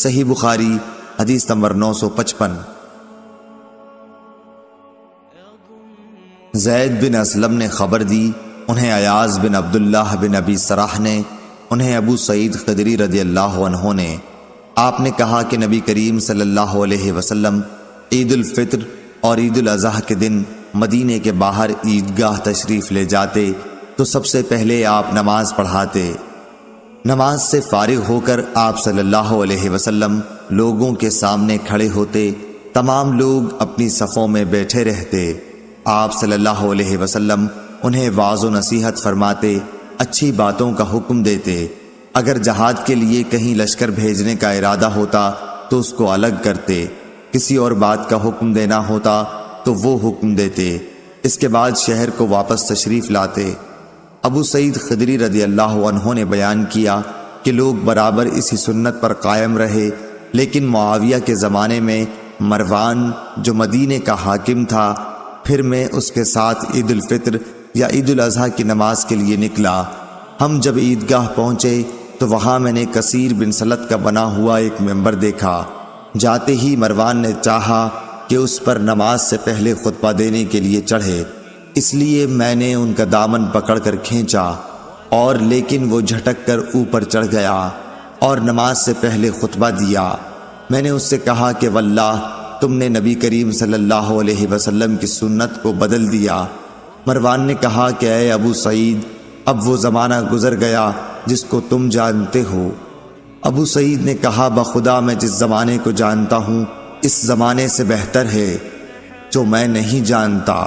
صحیح بخاری حدیث نمبر 955۔ زید بن اسلم نے خبر دی، انہیں ایاز بن عبداللہ بن ابی سراح نے، انہیں ابو سعید خدری رضی اللہ عنہ نے، آپ نے کہا کہ نبی کریم صلی اللہ علیہ وسلم عید الفطر اور عید الاضحیٰ کے دن مدینے کے باہر عیدگاہ تشریف لے جاتے تو سب سے پہلے آپ نماز پڑھاتے۔ نماز سے فارغ ہو کر آپ صلی اللہ علیہ وسلم لوگوں کے سامنے کھڑے ہوتے، تمام لوگ اپنی صفوں میں بیٹھے رہتے۔ آپ صلی اللہ علیہ وسلم انہیں واعظ و نصیحت فرماتے، اچھی باتوں کا حکم دیتے۔ اگر جہاد کے لیے کہیں لشکر بھیجنے کا ارادہ ہوتا تو اس کو الگ کرتے، کسی اور بات کا حکم دینا ہوتا تو وہ حکم دیتے، اس کے بعد شہر کو واپس تشریف لاتے۔ ابو سعید خدری رضی اللہ عنہ نے بیان کیا کہ لوگ برابر اسی سنت پر قائم رہے، لیکن معاویہ کے زمانے میں مروان جو مدینے کا حاکم تھا، پھر میں اس کے ساتھ عید الفطر یا عید الاضحیٰ کی نماز کے لیے نکلا۔ ہم جب عیدگاہ پہنچے تو وہاں میں نے کثیر بن سلت کا بنا ہوا ایک ممبر دیکھا۔ جاتے ہی مروان نے چاہا کہ اس پر نماز سے پہلے خطبہ دینے کے لیے چڑھے، اس لیے میں نے ان کا دامن پکڑ کر کھینچا، اور لیکن وہ جھٹک کر اوپر چڑھ گیا اور نماز سے پہلے خطبہ دیا۔ میں نے اس سے کہا کہ واللہ تم نے نبی کریم صلی اللہ علیہ وسلم کی سنت کو بدل دیا۔ مروان نے کہا کہ اے ابو سعید، اب وہ زمانہ گزر گیا جس کو تم جانتے ہو۔ ابو سعید نے کہا بخدا میں جس زمانے کو جانتا ہوں اس زمانے سے بہتر ہے جو میں نہیں جانتا۔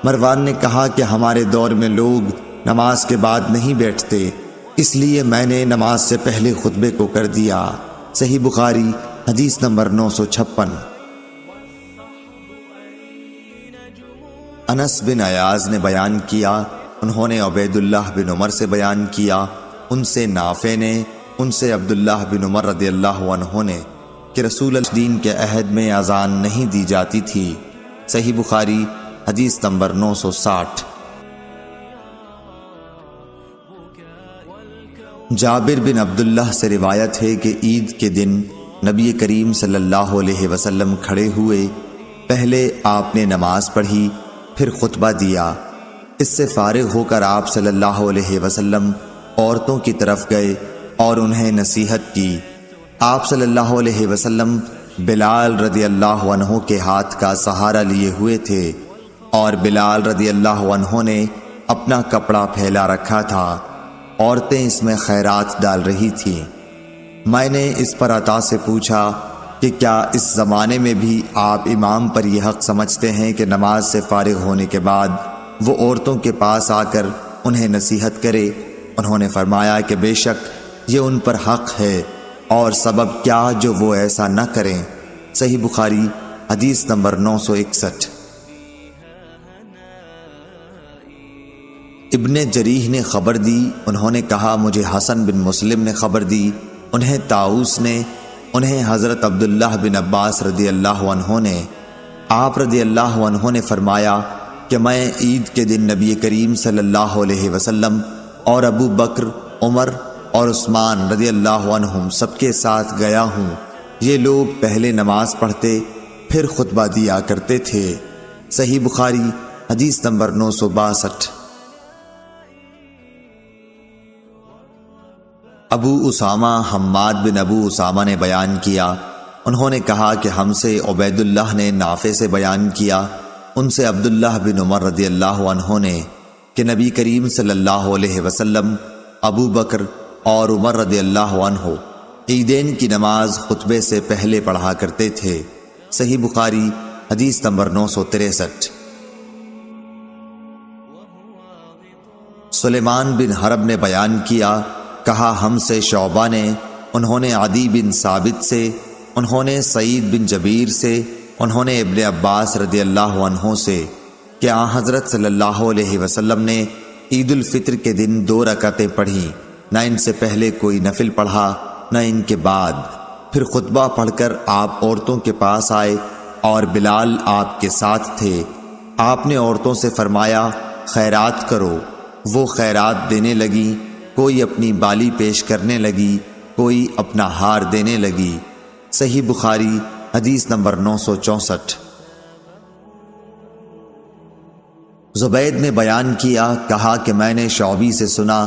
مروان نے کہا کہ ہمارے دور میں لوگ نماز کے بعد نہیں بیٹھتے، اس لیے میں نے نماز سے پہلے خطبے کو کر دیا۔ صحیح بخاری حدیث نمبر 956۔ انس بن ایاز نے بیان کیا، انہوں نے عبید اللہ بن عمر سے بیان کیا، ان سے نافع نے، ان سے عبداللہ بن عمر رضی اللہ عنہ نے کہ رسول دین کے عہد میں اذان نہیں دی جاتی تھی۔ صحیح بخاری حدیث نمبر 960۔ جابر بن عبداللہ سے روایت ہے کہ عید کے دن نبی کریم صلی اللہ علیہ وسلم کھڑے ہوئے، پہلے آپ نے نماز پڑھی، پھر خطبہ دیا۔ اس سے فارغ ہو کر آپ صلی اللہ علیہ وسلم عورتوں کی طرف گئے اور انہیں نصیحت کی۔ آپ صلی اللہ علیہ وسلم بلال رضی اللہ عنہ کے ہاتھ کا سہارا لیے ہوئے تھے، اور بلال رضی اللہ عنہ نے اپنا کپڑا پھیلا رکھا تھا، عورتیں اس میں خیرات ڈال رہی تھیں۔ میں نے اس پر عطا سے پوچھا کہ کیا اس زمانے میں بھی آپ امام پر یہ حق سمجھتے ہیں کہ نماز سے فارغ ہونے کے بعد وہ عورتوں کے پاس آ کر انہیں نصیحت کرے؟ انہوں نے فرمایا کہ بے شک یہ ان پر حق ہے، اور سبب کیا جو وہ ایسا نہ کریں۔ صحیح بخاری حدیث نمبر 961۔ ابن جریح نے خبر دی، انہوں نے کہا مجھے حسن بن مسلم نے خبر دی، انہیں طاؤس نے، انہیں حضرت عبداللہ بن عباس رضی اللہ عنہ نے، آپ رضی اللہ عنہ نے فرمایا کہ میں عید کے دن نبی کریم صلی اللہ علیہ وسلم اور ابو بکر، عمر اور عثمان رضی اللہ عنہم سب کے ساتھ گیا ہوں۔ یہ لوگ پہلے نماز پڑھتے پھر خطبہ دیا کرتے تھے۔ صحیح بخاری حدیث نمبر 962۔ ابو اسامہ حماد بن ابو اسامہ نے بیان کیا، انہوں نے کہا کہ ہم سے عبید اللہ نے نافع سے بیان کیا، ان سے عبداللہ بن عمر رضی اللہ عنہ نے کہ نبی کریم صلی اللہ علیہ وسلم، ابو بکر اور عمر رضی اللہ عنہ عیدین کی نماز خطبے سے پہلے پڑھا کرتے تھے۔ صحیح بخاری حدیث نمبر 963۔ سلیمان بن حرب نے بیان کیا، کہا ہم سے شعبہ نے، انہوں نے عدی بن ثابت سے، انہوں نے سعید بن جبیر سے، انہوں نے ابن عباس رضی اللہ عنہ سے کہ آن حضرت صلی اللہ علیہ وسلم نے عید الفطر کے دن 2 رکعتیں پڑھیں، نہ ان سے پہلے کوئی نفل پڑھا نہ ان کے بعد۔ پھر خطبہ پڑھ کر آپ عورتوں کے پاس آئے اور بلال آپ کے ساتھ تھے۔ آپ نے عورتوں سے فرمایا خیرات کرو، وہ خیرات دینے لگیں، کوئی اپنی بالی پیش کرنے لگی، کوئی اپنا ہار دینے لگی۔ صحیح بخاری حدیث نمبر 964۔ زبید نے بیان کیا، کہا کہ میں نے شعبی سے سنا،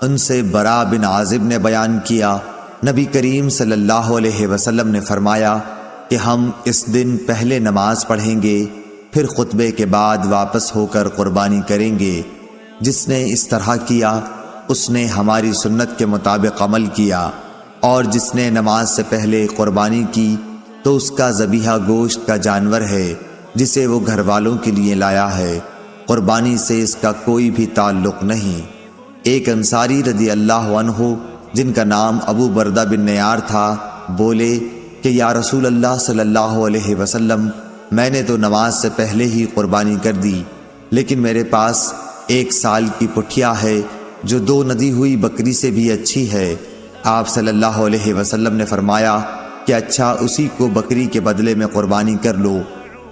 ان سے برا بن عازب نے بیان کیا، نبی کریم صلی اللہ علیہ وسلم نے فرمایا کہ ہم اس دن پہلے نماز پڑھیں گے، پھر خطبے کے بعد واپس ہو کر قربانی کریں گے۔ جس نے اس طرح کیا اس نے ہماری سنت کے مطابق عمل کیا، اور جس نے نماز سے پہلے قربانی کی تو اس کا ذبیحہ گوشت کا جانور ہے جسے وہ گھر والوں کے لیے لایا ہے، قربانی سے اس کا کوئی بھی تعلق نہیں۔ ایک انصاری رضی اللہ عنہ جن کا نام ابو بردہ بن نیار تھا بولے کہ یا رسول اللہ صلی اللہ علیہ وسلم، میں نے تو نماز سے پہلے ہی قربانی کر دی، لیکن میرے پاس 1 سال کی پٹھیا ہے جو 2 ندی ہوئی بکری سے بھی اچھی ہے۔ آپ صلی اللہ علیہ وسلم نے فرمایا کہ اچھا، اسی کو بکری کے بدلے میں قربانی کر لو،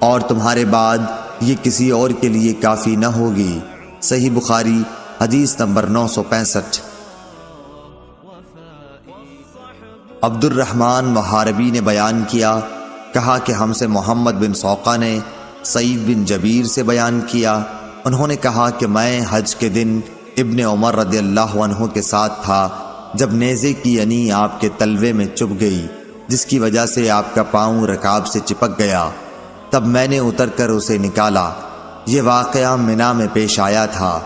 اور تمہارے بعد یہ کسی اور کے لیے کافی نہ ہوگی۔ صحیح بخاری حدیث نمبر 965۔ عبد الرحمن محاربی نے بیان کیا، کہا کہ ہم سے محمد بن سوقہ نے سعید بن جبیر سے بیان کیا، انہوں نے کہا کہ میں حج کے دن ابن عمر رضی اللہ عنہ کے ساتھ تھا جب نیزے کی ینی آپ کے تلوے میں چبھ گئی، جس کی وجہ سے آپ کا پاؤں رکاب سے چپک گیا، تب میں نے اتر کر اسے نکالا۔ یہ واقعہ منی میں پیش آیا تھا۔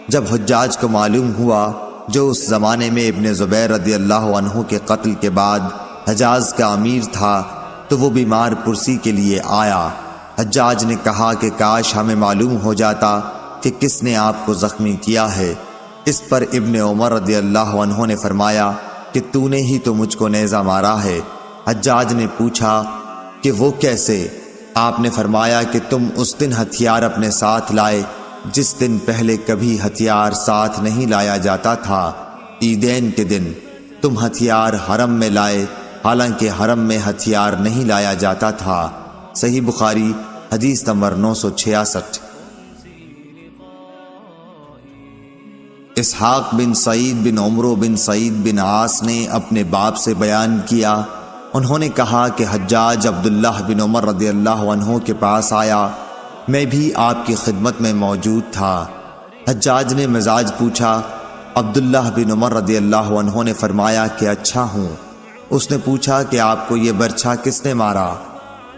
جب حجاج کو معلوم ہوا، جو اس زمانے میں ابن زبیر رضی اللہ عنہ کے قتل کے بعد حجاز کا امیر تھا، تو وہ بیمار پرسی کے لیے آیا۔ حجاج نے کہا کہ کاش ہمیں معلوم ہو جاتا کہ کس نے آپ کو زخمی کیا ہے۔ اس پر ابن عمر رضی اللہ عنہ نے فرمایا کہ تو نے ہی تو مجھ کو نیزہ مارا ہے۔ حجاج نے پوچھا کہ وہ کیسے؟ آپ نے فرمایا کہ تم اس دن ہتھیار اپنے ساتھ لائے جس دن پہلے کبھی ہتھیار ساتھ نہیں لایا جاتا تھا۔ عیدین کے دن تم ہتھیار حرم میں لائے، حالانکہ حرم میں ہتھیار نہیں لایا جاتا تھا۔ صحیح بخاری حدیث نمبر 966۔ اسحاق بن سعید بن عمرو بن سعید بن عاص نے اپنے باپ سے بیان کیا، انہوں نے کہا کہ حجاج عبداللہ بن عمر رضی اللہ عنہ کے پاس آیا، میں بھی آپ کی خدمت میں موجود تھا۔ حجاج نے مزاج پوچھا، عبداللہ بن عمر رضی اللہ عنہ نے فرمایا کہ اچھا ہوں۔ اس نے پوچھا کہ آپ کو یہ برچھا کس نے مارا؟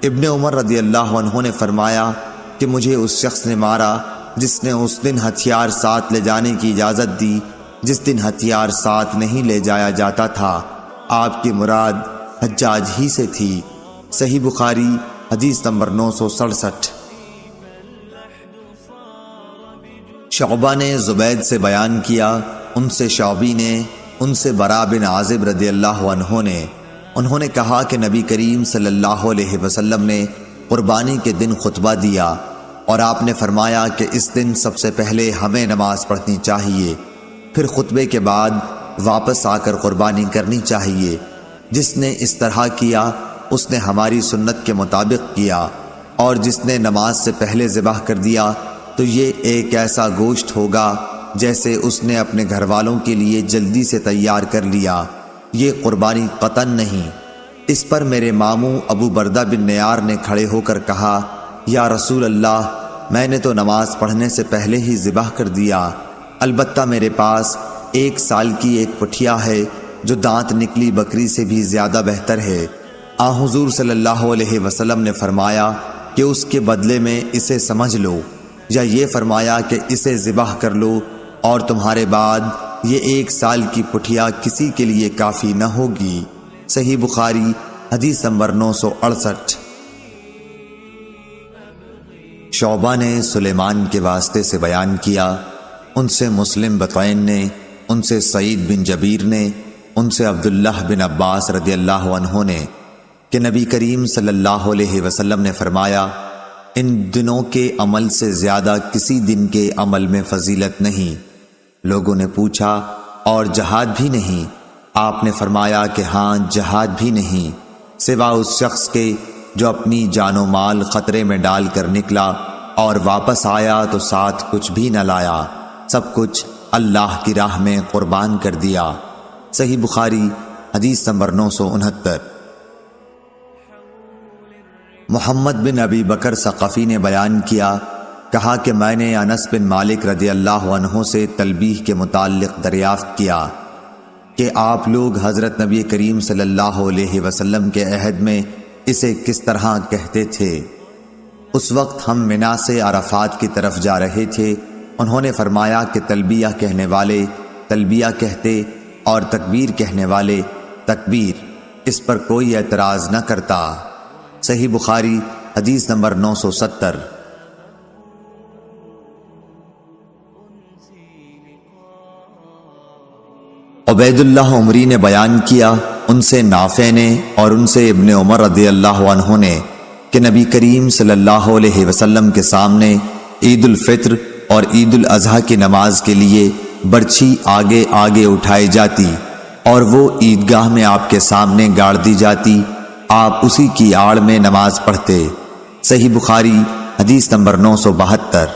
ابن عمر رضی اللہ عنہ نے فرمایا کہ مجھے اس شخص نے مارا جس نے اس دن ہتھیار ساتھ لے جانے کی اجازت دی جس دن ہتھیار ساتھ نہیں لے جایا جاتا تھا۔ آپ کی مراد حجاج ہی سے تھی۔ صحیح بخاری حدیث نمبر 967۔ شعبہ نے زبید سے بیان کیا، ان سے شعبی نے، ان سے برا بن عازب رضی اللہ عنہ نے، انہوں نے کہا کہ نبی کریم صلی اللہ علیہ وسلم نے قربانی کے دن خطبہ دیا اور آپ نے فرمایا کہ اس دن سب سے پہلے ہمیں نماز پڑھنی چاہیے، پھر خطبے کے بعد واپس آ کر قربانی کرنی چاہیے۔ جس نے اس طرح کیا اس نے ہماری سنت کے مطابق کیا، اور جس نے نماز سے پہلے ذبح کر دیا تو یہ ایک ایسا گوشت ہوگا جیسے اس نے اپنے گھر والوں کے لیے جلدی سے تیار کر لیا، یہ قربانی قطعاً نہیں۔ اس پر میرے ماموں ابو بردہ بن نیار نے کھڑے ہو کر کہا، یا رسول اللہ، میں نے تو نماز پڑھنے سے پہلے ہی ذبح کر دیا، البتہ میرے پاس 1 سال کی ایک پٹھیا ہے جو دانت نکلی بکری سے بھی زیادہ بہتر ہے۔ حضور صلی اللہ علیہ وسلم نے فرمایا کہ اس کے بدلے میں اسے سمجھ لو، یا یہ فرمایا کہ اسے ذبح کر لو، اور تمہارے بعد یہ 1 سال کی پٹھیا کسی کے لیے کافی نہ ہوگی۔ صحیح بخاری حدیث نمبر 968۔ شعبہ نے سلیمان کے واسطے سے بیان کیا، ان سے مسلم بطعین نے، ان سے سعید بن جبیر نے، ان سے عبداللہ بن عباس رضی اللہ عنہ نے کہ نبی کریم صلی اللہ علیہ وسلم نے فرمایا، ان دنوں کے عمل سے زیادہ کسی دن کے عمل میں فضیلت نہیں۔ لوگوں نے پوچھا، اور جہاد بھی نہیں؟ آپ نے فرمایا کہ ہاں، جہاد بھی نہیں، سوا اس شخص کے جو اپنی جان و مال خطرے میں ڈال کر نکلا اور واپس آیا تو ساتھ کچھ بھی نہ لایا، سب کچھ اللہ کی راہ میں قربان کر دیا۔ صحیح بخاری حدیث نمبر 969۔ محمد بن ابی بکر ثقفی نے بیان کیا، کہا کہ میں نے انس بن مالک رضی اللہ عنہ سے تلبیح کے متعلق دریافت کیا کہ آپ لوگ حضرت نبی کریم صلی اللہ علیہ وسلم کے عہد میں اسے کس طرح کہتے تھے۔ اس وقت ہم منا سے عرفات کی طرف جا رہے تھے۔ انہوں نے فرمایا کہ تلبیہ کہنے والے تلبیہ کہتے اور تکبیر کہنے والے تکبیر، اس پر کوئی اعتراض نہ کرتا۔ صحیح بخاری حدیث نمبر 970۔ عبید اللہ عمری نے بیان کیا، ان سے نافع نے اور ان سے ابن عمر رضی اللہ عنہ نے کہ نبی کریم صلی اللہ علیہ وسلم کے سامنے عید الفطر اور عید الاضحیٰ کی نماز کے لیے برچھی آگے آگے اٹھائی جاتی اور وہ عیدگاہ میں آپ کے سامنے گاڑ دی جاتی، آپ اسی کی آڑ میں نماز پڑھتے۔ صحیح بخاری حدیث نمبر 972۔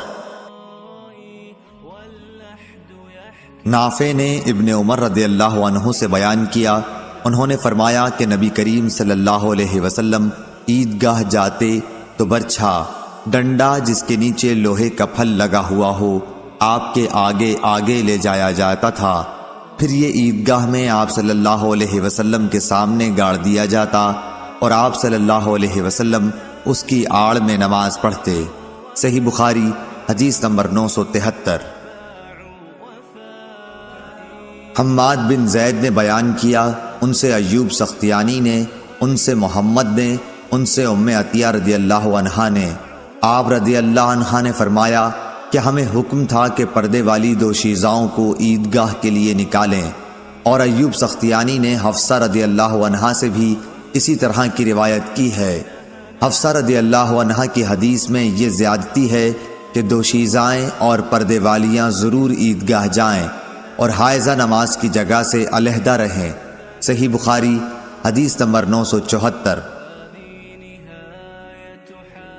نافع نے ابن عمر رضی اللہ عنہ سے بیان کیا، انہوں نے فرمایا کہ نبی کریم صلی اللہ علیہ وسلم عیدگاہ جاتے تو برچھا، ڈنڈا جس کے نیچے لوہے کا پھل لگا ہوا ہو، آپ کے آگے آگے لے جایا جاتا تھا، پھر یہ عیدگاہ میں آپ صلی اللہ علیہ وسلم کے سامنے گاڑ دیا جاتا اور آپ صلی اللہ علیہ وسلم اس کی آڑ میں نماز پڑھتے۔ صحیح بخاری حدیث نمبر 973۔ حماد بن زید نے بیان کیا، ان سے ایوب سختیانی نے، ان سے محمد نے، ان سے ام عطیہ رضی اللہ عنہا نے، آپ رضی اللہ عنہا نے فرمایا کہ ہمیں حکم تھا کہ پردے والی دوشیزاؤں کو عیدگاہ کے لیے نکالیں، اور ایوب سختیانی نے حفصہ رضی اللہ عنہا سے بھی اسی طرح کی روایت کی ہے۔ حفصہ رضی اللہ عنہا کی حدیث میں یہ زیادتی ہے کہ دوشیزائیں اور پردے والیاں ضرور عیدگاہ جائیں اور حائضہ نماز کی جگہ سے علیحدہ رہیں۔ صحیح بخاری حدیث نمبر 974۔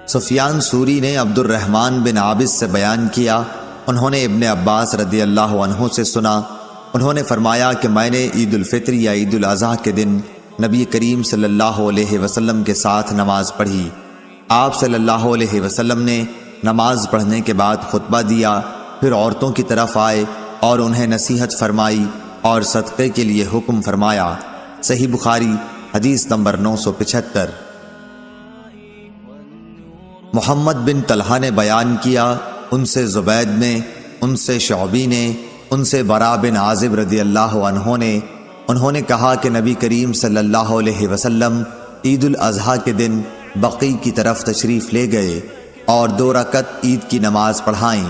سفیان ثوری نے عبد الرحمن بن عابس سے بیان کیا، انہوں نے ابن عباس رضی اللہ عنہ سے سنا، انہوں نے فرمایا کہ میں نے عید الفطر یا عید الاضحیٰ کے دن نبی کریم صلی اللہ علیہ وسلم کے ساتھ نماز پڑھی۔ آپ صلی اللہ علیہ وسلم نے نماز پڑھنے کے بعد خطبہ دیا، پھر عورتوں کی طرف آئے اور انہیں نصیحت فرمائی اور صدقے کے لیے حکم فرمایا۔ صحیح بخاری حدیث نمبر 975۔ محمد بن طلحہ نے بیان کیا، ان سے زبید نے، ان سے شعبی نے، ان سے براء بن عازب رضی اللہ عنہ نے، انہوں نے کہا کہ نبی کریم صلی اللہ علیہ وسلم عید الاضحیٰ کے دن بقیع کی طرف تشریف لے گئے اور 2 رکعت عید کی نماز پڑھائیں،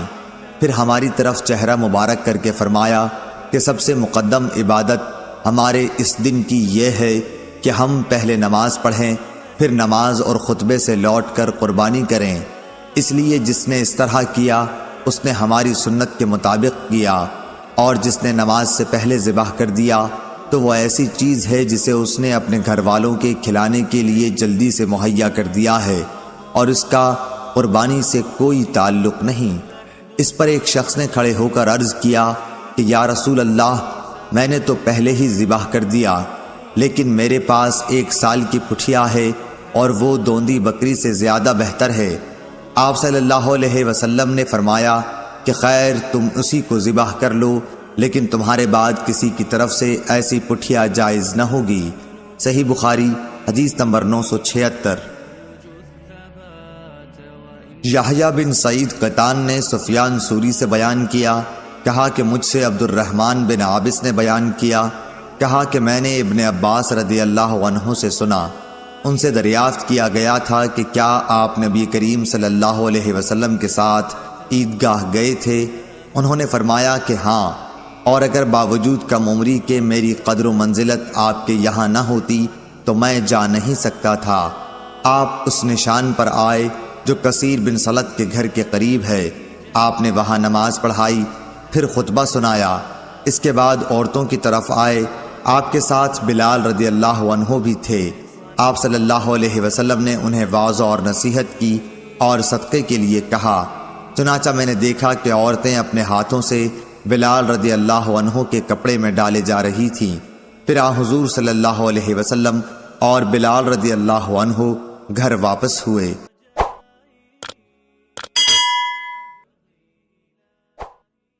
پھر ہماری طرف چہرہ مبارک کر کے فرمایا کہ سب سے مقدم عبادت ہمارے اس دن کی یہ ہے کہ ہم پہلے نماز پڑھیں، پھر نماز اور خطبے سے لوٹ کر قربانی کریں، اس لیے جس نے اس طرح کیا اس نے ہماری سنت کے مطابق کیا، اور جس نے نماز سے پہلے ذبح کر دیا تو وہ ایسی چیز ہے جسے اس نے اپنے گھر والوں کے کھلانے کے لیے جلدی سے مہیا کر دیا ہے اور اس کا قربانی سے کوئی تعلق نہیں۔ اس پر ایک شخص نے کھڑے ہو کر عرض کیا کہ یا رسول اللہ، میں نے تو پہلے ہی ذبح کر دیا، لیکن میرے پاس 1 سال کی پٹھیا ہے اور وہ دوندی بکری سے زیادہ بہتر ہے۔ آپ صلی اللہ علیہ وسلم نے فرمایا کہ خیر، تم اسی کو ذبح کر لو، لیکن تمہارے بعد کسی کی طرف سے ایسی پٹھیا جائز نہ ہوگی۔ صحیح بخاری حدیث نمبر 976۔ یحییٰ بن سعید قطان نے سفیان ثوری سے بیان کیا، کہا کہ مجھ سے عبد الرحمن بن عابس نے بیان کیا، کہا کہ میں نے ابن عباس رضی اللہ عنہ سے سنا، ان سے دریافت کیا گیا تھا کہ کیا آپ نبی کریم صلی اللہ علیہ وسلم کے ساتھ عیدگاہ گئے تھے؟ انہوں نے فرمایا کہ ہاں، اور اگر باوجود کم عمری کے میری قدر و منزلت آپ کے یہاں نہ ہوتی تو میں جا نہیں سکتا تھا۔ آپ اس نشان پر آئے جو کثیر بن سلط کے گھر کے قریب ہے، آپ نے وہاں نماز پڑھائی، پھر خطبہ سنایا، اس کے بعد عورتوں کی طرف آئے، آپ کے ساتھ بلال رضی اللہ عنہ بھی تھے۔ آپ صلی اللہ علیہ وسلم نے انہیں واعظ اور نصیحت کی اور صدقے کے لیے کہا، چنانچہ میں نے دیکھا کہ عورتیں اپنے ہاتھوں سے بلال رضی اللہ عنہ کے کپڑے میں ڈالے جا رہی تھیں، پھر حضور صلی اللہ علیہ وسلم اور بلال رضی اللہ عنہ گھر واپس ہوئے